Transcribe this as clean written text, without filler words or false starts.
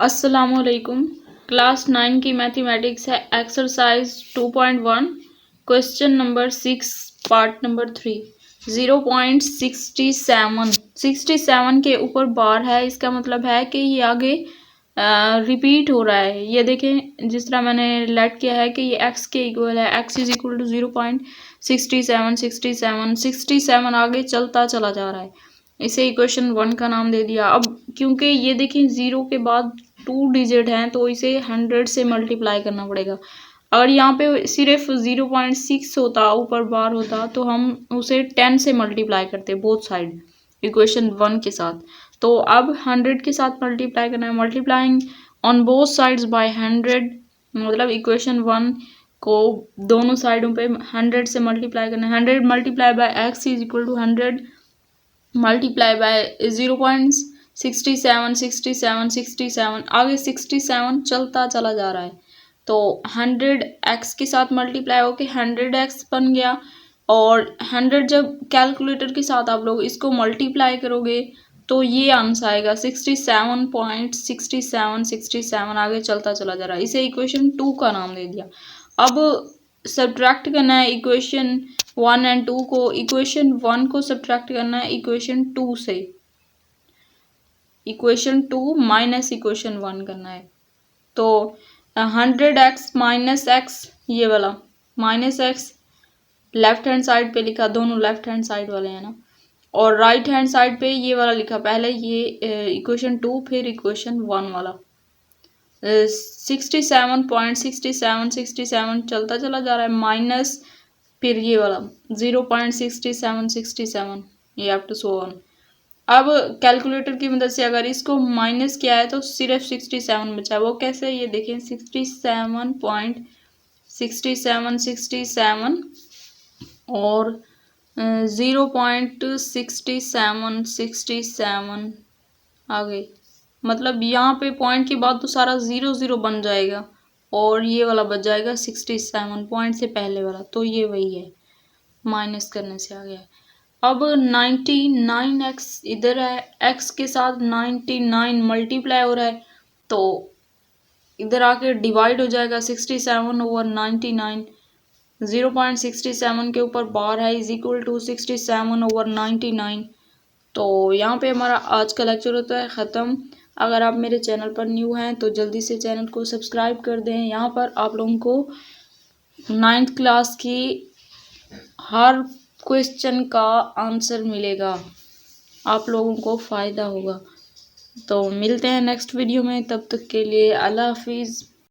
अस्सलामुअलैकुम। क्लास 9 की मैथमेटिक्स है exercise 2.1 question number 6 part number 3 0.67 के ऊपर बार है। इसका मतलब है कि ये आगे रिपीट हो रहा है। ये देखें जिस तरह मैंने लेट किया है कि ये x के इक्वल है, x इज इक्वल टू 0.67 आगे चलता चला जा रहा है। इसे इक्वेशन 1 का नाम दे दिया। अब क्योंकि ये देखिए 0 के बाद 2 डिजिट हैं तो इसे 100 से मल्टीप्लाई करना पड़ेगा। अगर यहाँ पे सिर्फ 0.6 होता, ऊपर बार होता, तो हम उसे 10 से मल्टीप्लाई करते बोथ साइड इक्वेशन 1 के साथ। तो अब 100 के साथ मल्टीप्लाई करना है। Multiplying on both sides by 100 मतलब इक्वेशन 1 को दोनों साइडों पे 100 से मल्टीप्लाई करना है। 100 multiply by x is equal to 100 multiply by 0.67 आगे 67 चलता चला जा रहा है। तो 100x के साथ मल्टीप्लाई होके 100x बन गया। और 100 जब कैलकुलेटर के साथ आप लोग इसको मल्टीप्लाई करोगे तो ये आंसर आएगा 67.67 आगे चलता चला जा रहा है। इसे इक्वेशन 2 का नाम दे दिया। अब सब्ट्रैक्ट करना है इक्वेशन 1 एंड 2 को। इक्वेशन 1 को सब्ट्रैक्ट करना है इक्वेशन 2 से। इक्वेशन 2 माइनस इक्वेशन 1 करना है। तो 100x माइनस एक्स, ये वाला minus x left hand side पे लिखा, दोनों लेफ्ट हैंड साइड वाले हैं ना, और राइट हैंड साइड पे ये वाला लिखा। पहले ये इक्वेशन 2 फिर इक्वेशन 1 वाला। 67.67 चलता चला जा रहा है माइनस फिर ये वाला 0.67 ये अप टू सो ऑन। अब कैलकुलेटर की मदद से अगर इसको माइनस किया है तो सिर्फ 67 बचा है। वो कैसे, ये देखें 67.67 और 0.67 आगे, मतलब यहाँ पे पॉइंट के बाद तो सारा 0 बन जाएगा और ये वाला बच जाएगा 67 पॉइंट से पहले वाला। तो ये वही है, माइनस करने से आ गया। अब 99x इधर है, x के साथ 99 मल्टीप्लाई हो रहा है तो इधर आके डिवाइड हो जाएगा 67 ओवर 99। 0.67 के ऊपर बार है इज इक्वल टू 67 ओवर 99। तो यहाँ पे हमारा आज का लेक्चर होता है ख़त्म। अगर आप मेरे चैनल पर न्यू हैं तो जल्दी से चैनल को सब्सक्राइब कर दें। यहाँ पर आप लोगों को 9th क्लास की हर क्वेश्चन का आंसर मिलेगा, आप लोगों को फ़ायदा होगा। तो मिलते हैं नेक्स्ट वीडियो में, तब तक के लिए अल्लाह हाफिज़।